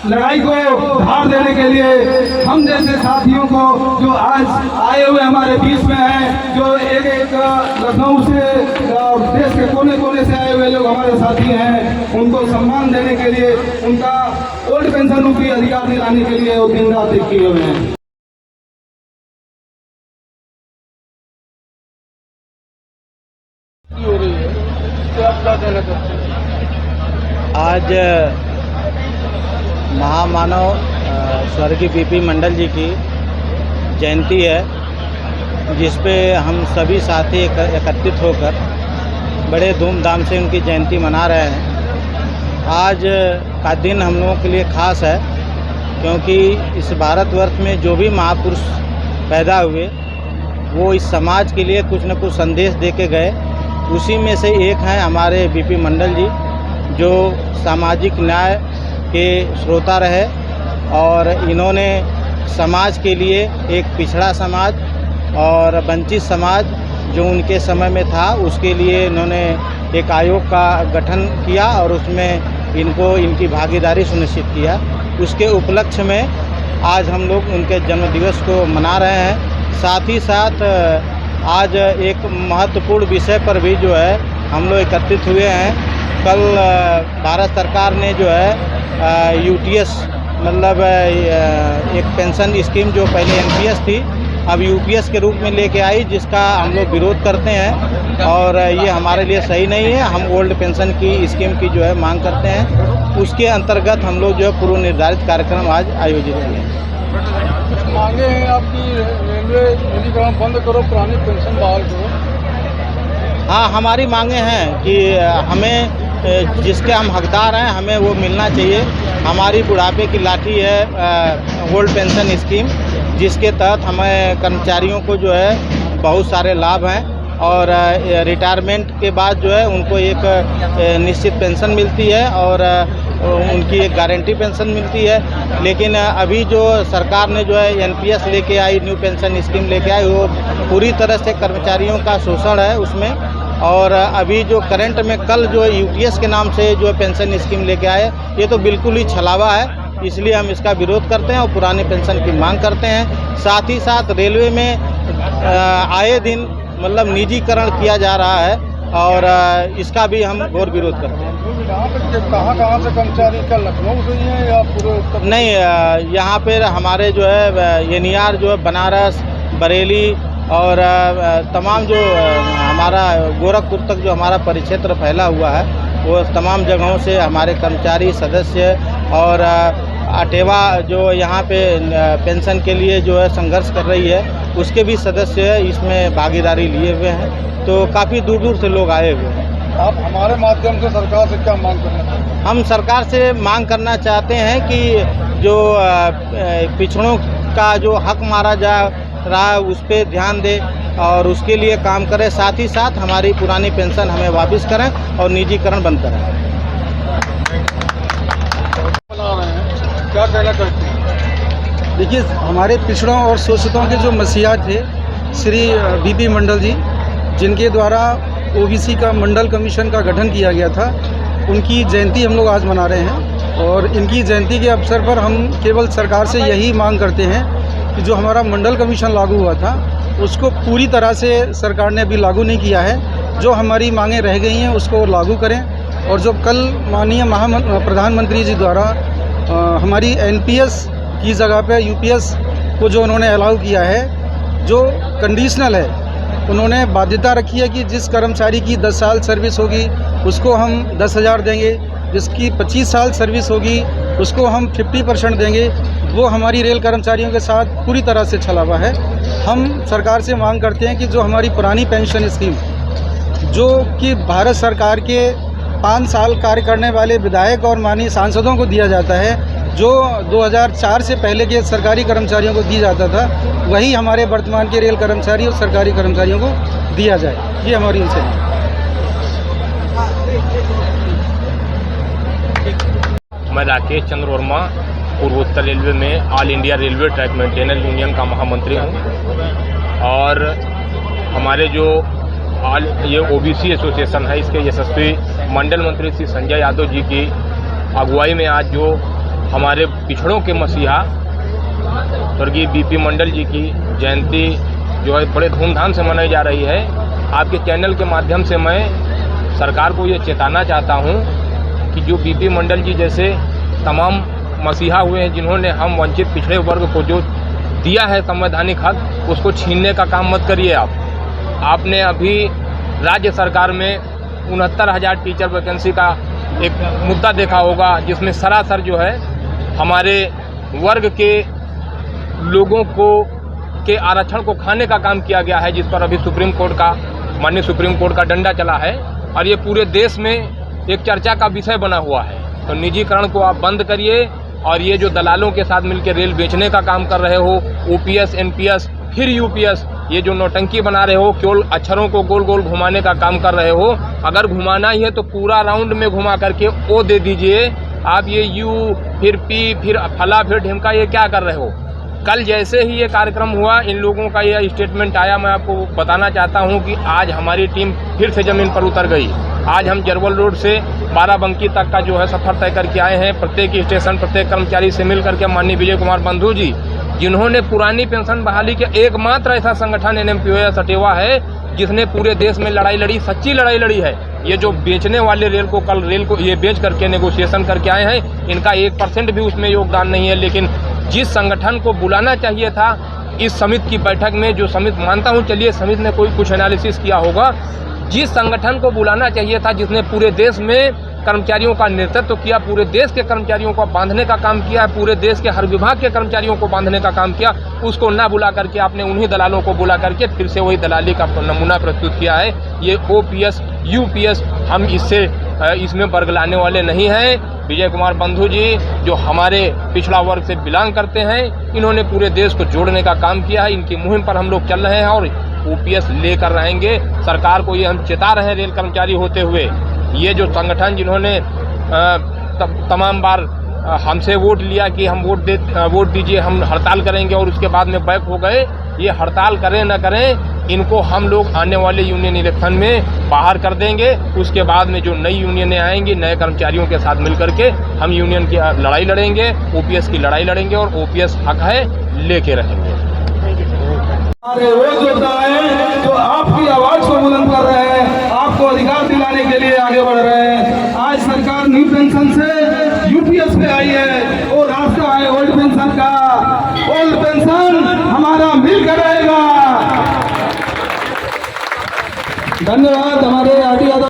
लड़ाई को धार देने के लिए हम जैसे साथियों को जो आज आए हुए हमारे बीच में हैं, जो एक लखनऊ से और देश के कोने कोने से आए हुए लोग हमारे साथी हैं, उनको सम्मान देने के लिए, उनका ओल्ड पेंशन की अधिकार दिलाने के लिए वो दिन रात एक किए हुए हैं। हो रही है तो आप क्या कहना चाहते हैं? आज महामानव स्वर्गीय बीपी मंडल जी की जयंती है, जिस पे हम सभी साथी एकत्रित होकर बड़े धूमधाम से उनकी जयंती मना रहे हैं। आज का दिन हम लोगों के लिए खास है, क्योंकि इस भारतवर्ष में जो भी महापुरुष पैदा हुए वो इस समाज के लिए कुछ न कुछ संदेश दे के गए। उसी में से एक हैं हमारे बीपी मंडल जी, जो सामाजिक न्याय के श्रोता रहे और इन्होंने समाज के लिए एक पिछड़ा समाज और वंचित समाज जो उनके समय में था, उसके लिए इन्होंने एक आयोग का गठन किया और उसमें इनको इनकी भागीदारी सुनिश्चित किया। उसके उपलक्ष्य में आज हम लोग उनके जन्मदिवस को मना रहे हैं। साथ ही साथ आज एक महत्वपूर्ण विषय पर भी जो है हम लोग एकत्रित हुए हैं। कल भारत सरकार ने जो है यूटीएस मतलब एक पेंशन स्कीम जो पहले एनपीएस थी, अब यूपीएस के रूप में लेके आई, जिसका हम लोग विरोध करते हैं और ये हमारे लिए सही नहीं है। हम ओल्ड पेंशन की स्कीम की जो है मांग करते हैं। उसके अंतर्गत हम लोग जो है पूर्व निर्धारित कार्यक्रम आज आयोजित किए। कुछ मांगे हैं आपकी, रेलवे निजीकरण बंद करो, पुरानी पेंशन बहाल करो। हाँ, हमारी मांगे हैं कि हमें जिसके हम हकदार हैं हमें वो मिलना चाहिए। हमारी बुढ़ापे की लाठी है ओल्ड पेंशन स्कीम, जिसके तहत हमें कर्मचारियों को जो है बहुत सारे लाभ हैं और रिटायरमेंट के बाद जो है उनको एक निश्चित पेंशन मिलती है और उनकी एक गारंटी पेंशन मिलती है। लेकिन अभी जो सरकार ने जो है एनपीएस लेके आई, न्यू पेंशन स्कीम लेके आई, वो पूरी तरह से कर्मचारियों का शोषण है उसमें। और अभी जो करंट में कल जो यूटीएस के नाम से जो पेंशन स्कीम लेके आए, ये तो बिल्कुल ही छलावा है। इसलिए हम इसका विरोध करते हैं और पुरानी पेंशन की मांग करते हैं। साथ ही साथ रेलवे में आए दिन मतलब निजीकरण किया जा रहा है और इसका भी हम घोर विरोध करते हैं। कहाँ से कर्मचारी का लखनऊ से ही है या पूरे? नहीं, यहाँ पर हमारे जो है एनईआर जो है बनारस, बरेली और तमाम जो हमारा गोरखपुर तक जो हमारा परिक्षेत्र फैला हुआ है, वो तमाम जगहों से हमारे कर्मचारी सदस्य और अटेवा जो यहाँ पे पेंशन के लिए जो है संघर्ष कर रही है, उसके भी सदस्य इसमें भागीदारी लिए हुए हैं। तो काफ़ी दूर दूर से लोग आए हुए हैं। आप हमारे माध्यम से सरकार से क्या मांग करना चाहते हैं? हम सरकार से मांग करना चाहते हैं कि जो पिछड़ों का जो हक मारा जा रहा है उस पर ध्यान दे और उसके लिए काम करें। साथ ही साथ हमारी पुरानी पेंशन हमें वापस करें और निजीकरण बंद करें। क्या कहना चाहते हैं? देखिए, हमारे पिछड़ों और शोषितों के जो मसीहा थे श्री बीपी मंडल जी, जिनके द्वारा ओबीसी का मंडल कमीशन का गठन किया गया था, उनकी जयंती हम लोग आज मना रहे हैं। और इनकी जयंती के अवसर पर हम केवल सरकार से यही मांग करते हैं कि जो हमारा मंडल कमीशन लागू हुआ था उसको पूरी तरह से सरकार ने अभी लागू नहीं किया है। जो हमारी मांगें रह गई हैं उसको लागू करें। और जो कल माननीय प्रधानमंत्री जी द्वारा हमारी एनपीएस की जगह पे यूपीएस को जो उन्होंने अलाउ किया है, जो कंडीशनल है, उन्होंने बाध्यता रखी है कि जिस कर्मचारी की 10 साल सर्विस होगी उसको हम 10,000 देंगे, जिसकी 25 साल सर्विस होगी उसको हम 50% देंगे। वो हमारी रेल कर्मचारियों के साथ पूरी तरह से छलावा है। हम सरकार से मांग करते हैं कि जो हमारी पुरानी पेंशन स्कीम, जो कि भारत सरकार के 5 साल कार्य करने वाले विधायक और माननीय सांसदों को दिया जाता है, जो 2004 से पहले के सरकारी कर्मचारियों को दिया जाता था, वही हमारे वर्तमान के रेल कर्मचारी और सरकारी कर्मचारियों को दिया जाए। ये हमारी उनसे मांग। मैं राकेश चंद्र वर्मा पूर्वोत्तर रेलवे में all India railway track maintainer union का महामंत्री हूँ। और हमारे जो ये ओबीसी एसोसिएशन है, इसके यशस्वी मंडल मंत्री श्री संजय यादव जी की अगुवाई में आज जो हमारे पिछड़ों के मसीहा स्वर्गीय बीपी मंडल जी की जयंती जो है बड़े धूमधाम से मनाई जा रही है। आपके चैनल के माध्यम से मैं सरकार को ये चेताना चाहता हूँ कि जो बीपी मंडल जी जैसे तमाम मसीहा हुए हैं, जिन्होंने हम वंचित पिछड़े वर्ग को जो दिया है संवैधानिक हक, उसको छीनने का काम मत करिए। आपने अभी राज्य सरकार में 69,000 टीचर वैकेंसी का एक मुद्दा देखा होगा, जिसमें सरासर जो है हमारे वर्ग के लोगों को के आरक्षण को खाने का काम किया गया है, जिस पर अभी सुप्रीम कोर्ट का माननीय सुप्रीम कोर्ट का डंडा चला है और ये पूरे देश में एक चर्चा का विषय बना हुआ है। तो निजीकरण को आप बंद करिए और ये जो दलालों के साथ मिलकर रेल बेचने का काम कर रहे हो, ओपीएस, एनपीएस, फिर यूपीएस, ये जो नौटंकी बना रहे हो, केवल अक्षरों को गोल गोल घुमाने का काम कर रहे हो। अगर घुमाना ही है तो पूरा राउंड में घुमा करके ओ दे दीजिए। आप ये यू फिर पी फिर फला फिर ढिमका ये क्या कर रहे हो? कल जैसे ही ये कार्यक्रम हुआ, इन लोगों का ये स्टेटमेंट आया, मैं आपको बताना चाहता हूँ कि आज हमारी टीम फिर से ज़मीन पर उतर गई। आज हम जरवल रोड से बाराबंकी तक का जो है सफ़र तय करके आए हैं। प्रत्येक स्टेशन प्रत्येक कर्मचारी से मिल करके माननीय विजय कुमार बंधु जी, जिन्होंने पुरानी पेंशन बहाली के एकमात्र ऐसा संगठन एनएमपीओ सटेवा है जिसने पूरे देश में लड़ाई लड़ी, सच्ची लड़ाई लड़ी है। ये जो बेचने वाले रेल को ये बेच करके नेगोशिएशन करके आए हैं, इनका 1% भी उसमें योगदान नहीं है। लेकिन जिस संगठन को बुलाना चाहिए था इस समिति की बैठक में, जो समिति मानता हूँ चलिए समिति ने कोई कुछ एनालिसिस किया होगा, जिस संगठन को बुलाना चाहिए था, जिसने पूरे देश में कर्मचारियों का नेतृत्व किया, पूरे देश के कर्मचारियों को बांधने का काम किया, पूरे देश के हर विभाग के कर्मचारियों को बांधने का काम किया, उसको ना बुला करके आपने उन्हीं दलालों को बुला करके फिर से वही दलाली का नमूना प्रस्तुत किया है। ये ओपीएस यूपीएस हम इसमें बरगलाने वाले नहीं हैं। विजय कुमार बंधु जी जो हमारे पिछड़ा वर्ग से बिलोंग करते हैं, इन्होंने पूरे देश को जोड़ने का काम किया है। इनकी मुहिम पर हम लोग चल रहे हैं और ओपीएस लेकर रहेंगे। सरकार को ये हम चेता रहे हैं रेल कर्मचारी होते हुए, ये जो संगठन जिन्होंने तमाम बार हमसे वोट लिया कि हम वोट दीजिए, हम हड़ताल करेंगे और उसके बाद में बैक हो गए, ये हड़ताल करें न करें, इनको हम लोग आने वाले यूनियन इलेक्शन में बाहर कर देंगे। उसके बाद में जो नई यूनियनें आएंगी, नए कर्मचारियों के साथ मिलकर के हम यूनियन की लड़ाई लड़ेंगे, ओपीएस की लड़ाई लड़ेंगे और ओपीएस हक है लेके रहेंगे। हमारे वो योद्धा हैं जो आपकी आवाज को बुलंद कर रहे हैं, आपको अधिकार दिलाने के लिए आगे बढ़ रहे हैं। आज सरकार न्यू पेंशन से यूपीएस पे आई है और रास्ता है ओल्ड पेंशन का। ओल्ड पेंशन हमारा मिलकर रहेगा। धन्यवाद हमारे आरटी यादव।